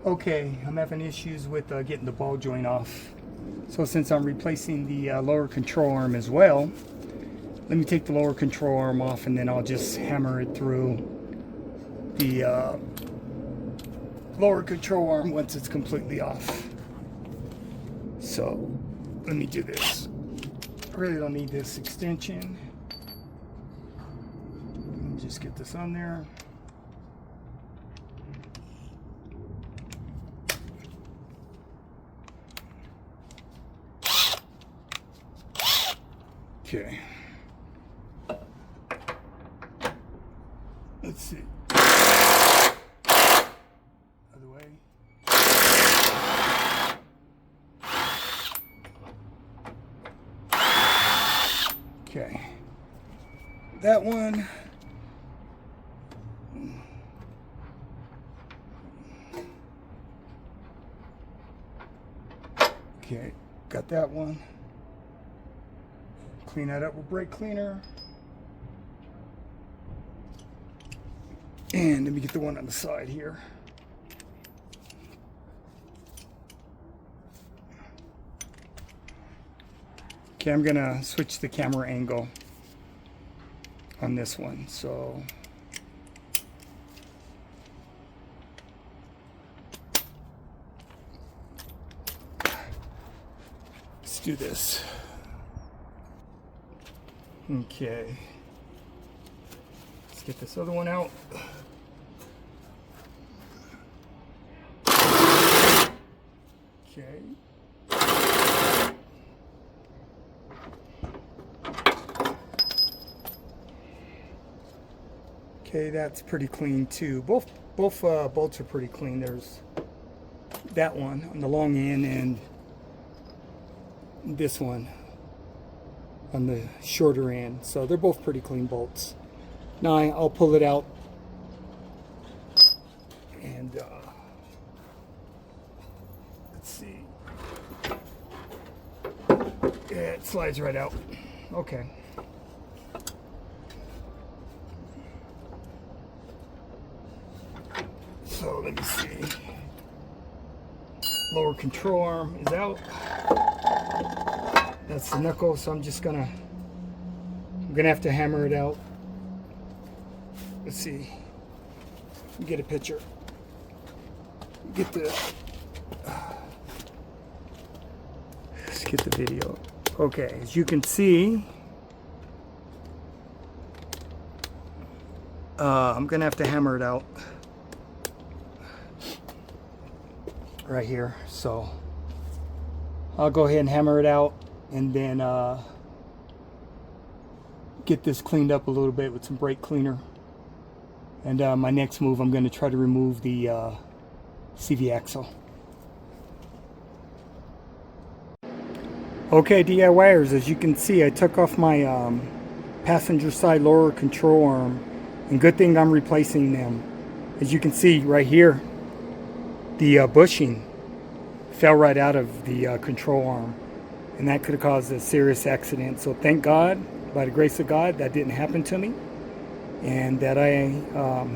Okay, I'm having issues with getting the ball joint off. So since I'm replacing the lower control arm as well, let me take the lower control arm off and then I'll just hammer it through the lower control arm once it's completely off. So let me do this. I really don't need this extension. Let me just get this on there. Okay. Let's see. Other way. Okay. That one. Okay, got that one. Clean that up with brake cleaner. And let me get the one on the side here. Okay, I'm gonna switch the camera angle on this one. So let's do this. Okay, let's get this other one out. Okay. Okay, that's pretty clean too. Both bolts are pretty clean. There's that one on the long end and this one on the shorter end. So they're both pretty clean bolts. Now I'll pull it out and let's see. Yeah, it slides right out. Okay. So let me see. Lower control arm is out. That's the knuckle, so I'm gonna have to hammer it out. Let's see. Get a picture. Let's get the video. Okay, as you can see, I'm gonna have to hammer it out right here. So I'll go ahead and hammer it out and then get this cleaned up a little bit with some brake cleaner. And my next move, I'm going to try to remove the CV axle. Okay, DIYers, as you can see, I took off my passenger side lower control arm, and good thing I'm replacing them. As you can see right here, the bushing fell right out of the control arm, and that could have caused a serious accident. So thank God, by the grace of God, that didn't happen to me, and that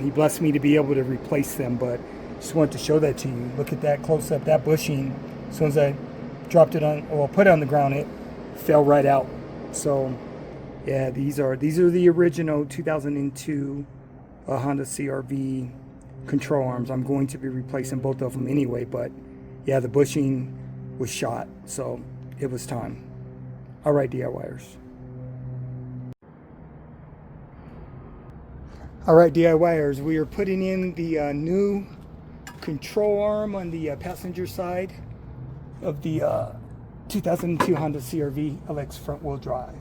He blessed me to be able to replace them. But just wanted to show that to you. Look at that close up. That bushing, as soon as I dropped it on, or put it on the ground, it fell right out. So yeah, these are the original 2002 Honda CRV control arms. I'm going to be replacing both of them anyway, but yeah, the bushing was shot, so it was time. All right, DIYers. All right, DIYers, we are putting in the new control arm on the passenger side of the 2002 Honda CRV LX front wheel drive.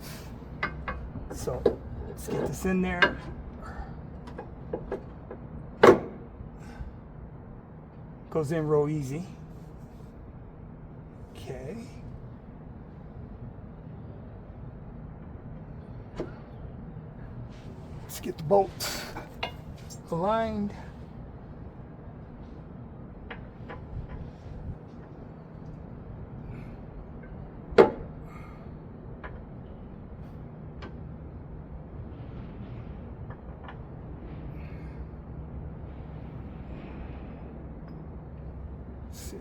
So let's get this in there. Goes in real easy. Okay. Let's get the bolts aligned. Let's see.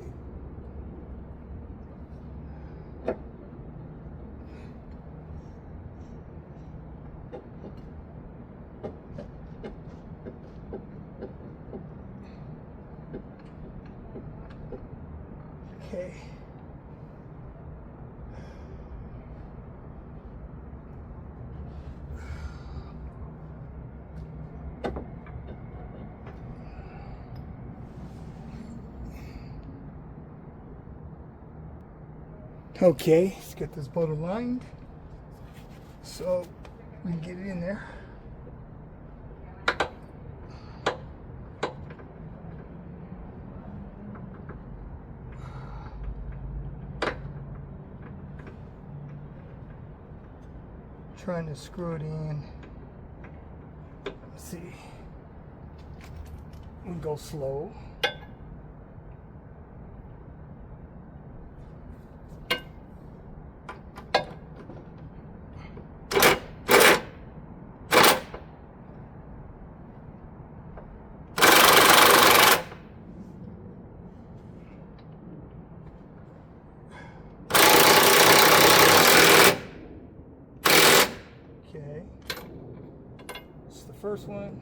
Okay. Okay, let's get this boat aligned so we can get it in there. Trying to screw it in. Let's see. We'll go slow. Okay, it's the first one.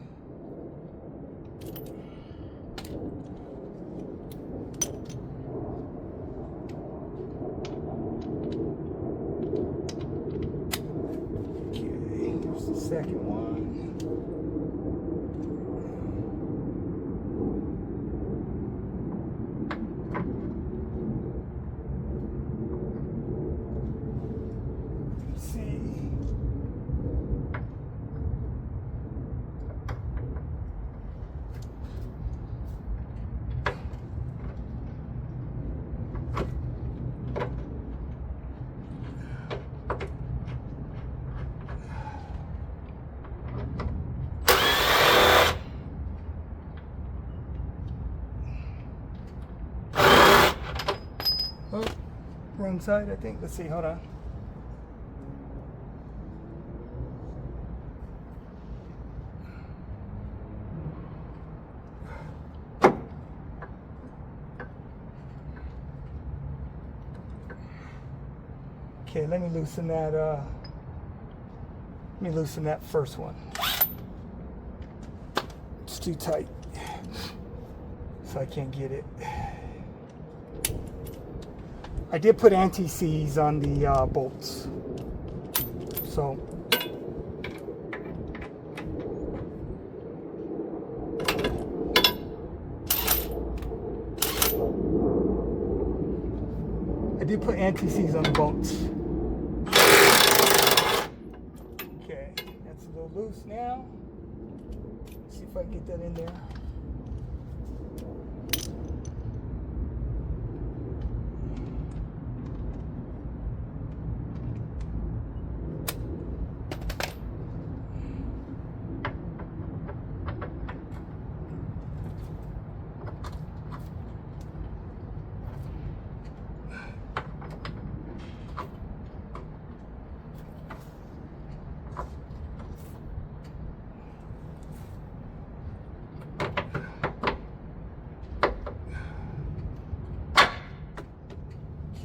Okay, here's the second one. Let's see. Oh, wrong side, I think. Let's see, hold on. Okay, let me loosen that first one. It's too tight, so I can't get it. I did put anti-seize on the bolts, so I did put anti-seize on the bolts. Okay, that's a little loose now. Let's see if I can get that in there.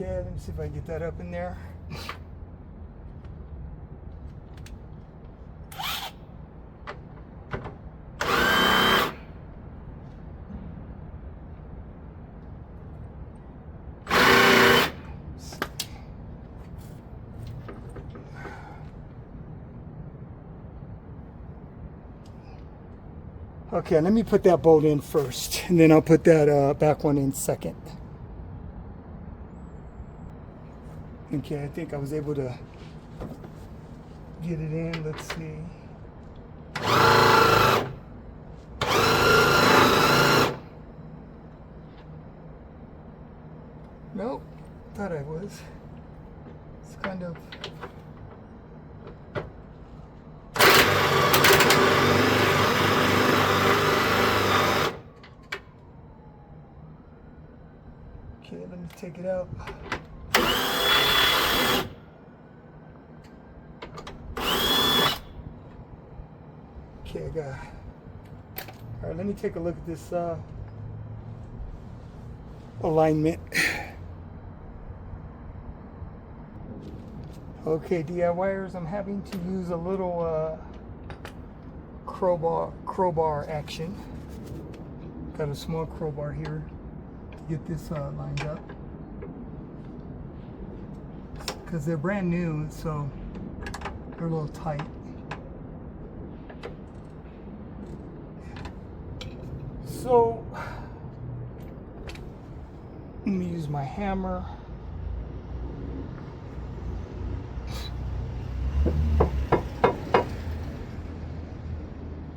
Okay, let me see if I can get that up in there. Okay, let me put that bolt in first, and then I'll put that back one in second. Okay, I think I was able to get it in. Let's see. Nope, thought I was. It's kind of... Okay, let me take it out. Okay, I got... Alright, let me take a look at this alignment. Okay, DIYers, I'm having to use a little crowbar action. Got a small crowbar here to get this lined up, because they're brand new, so they're a little tight. So let me use my hammer.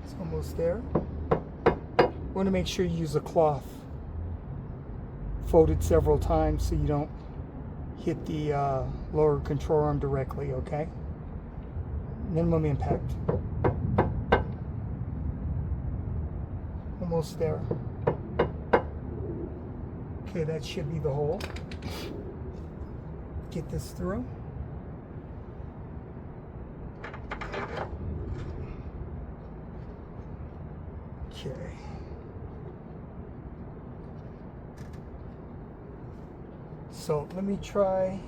It's almost there. Want to make sure you use a cloth folded several times so you don't hit the lower control arm directly, okay? Minimum impact. Almost there. Okay, that should be the hole. Get this through. Okay. So let me try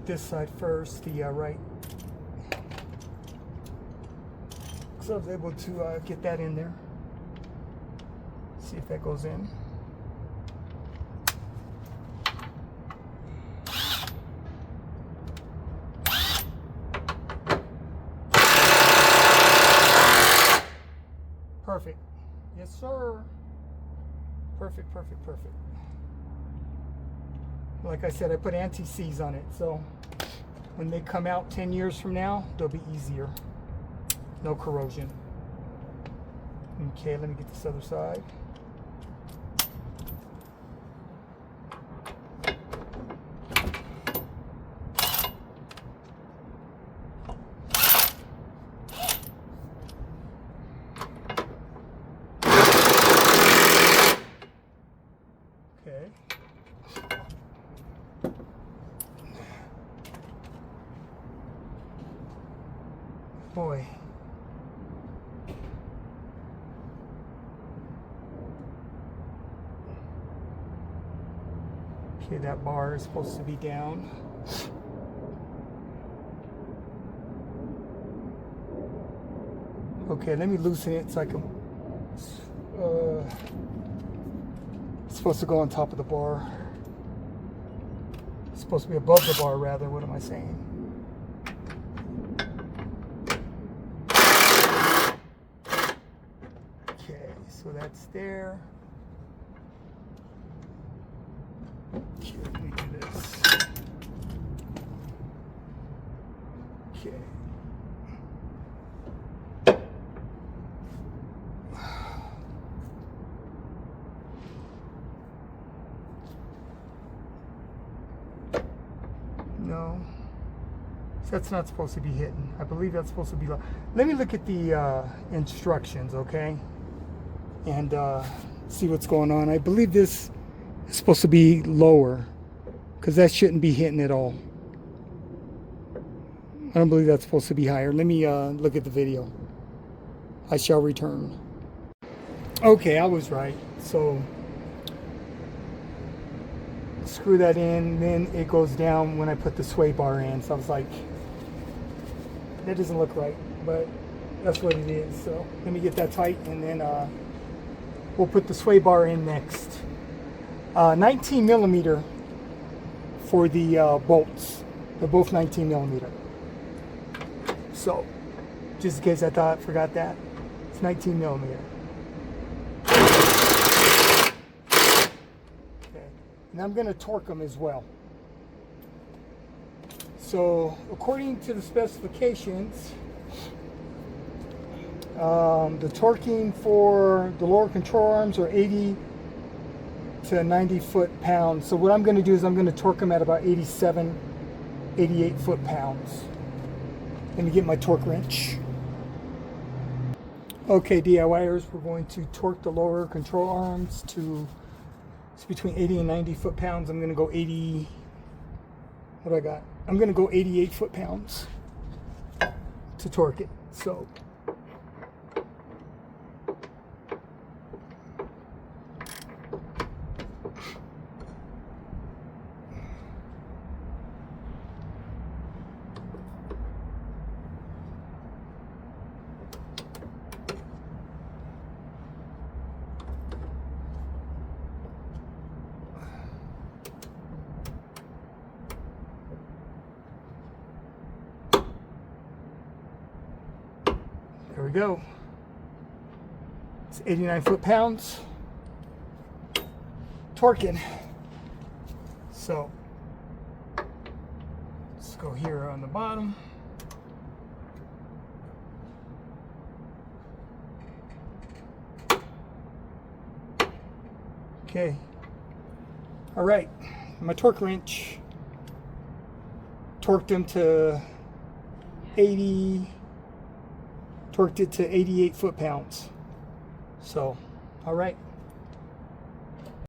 this side first, the right. So I was able to get that in there. See if that goes in. Perfect. Yes, sir. Perfect, perfect, perfect. Like I said, I put anti-seize on it, so when they come out 10 years from now, they'll be easier. No corrosion. Okay, let me get this other side. Okay. Boy. Okay, that bar is supposed to be down. Okay, let me loosen it so I can. It's supposed to go on top of the bar. It's supposed to be above the bar, rather. What am I saying? Okay, so that's there. Okay, let me do this. Okay. No, that's not supposed to be hitting. I believe that's supposed to be low. Let me look at the instructions, okay, and see what's going on. I believe this is supposed to be lower, because that shouldn't be hitting at all. I don't believe that's supposed to be higher. Let me look at the video. I shall return. Okay, I was right. So screw that in, then it goes down when I put the sway bar in. So I was like, that doesn't look right, but that's what it is. So let me get that tight, and then we'll put the sway bar in next. 19 millimeter for the bolts. They're both 19 millimeter. So just in case I forgot that, it's 19 millimeter. And I'm going to torque them as well. So according to the specifications, the torquing for the lower control arms are 80 to 90 foot-pounds. So what I'm going to do is I'm going to torque them at about 87, 88 foot-pounds. Let me get my torque wrench. Okay, DIYers, we're going to torque the lower control arms to, it's between 80 and 90 foot-pounds. I'm going to go 80, what do I got? I'm going to go 88 foot-pounds to torque it. So we go. It's 89 foot-pounds. Torquing. So let's go here on the bottom. Okay. All right. My torque wrench torqued them to 80. Torqued it to 88 foot-pounds. So, all right.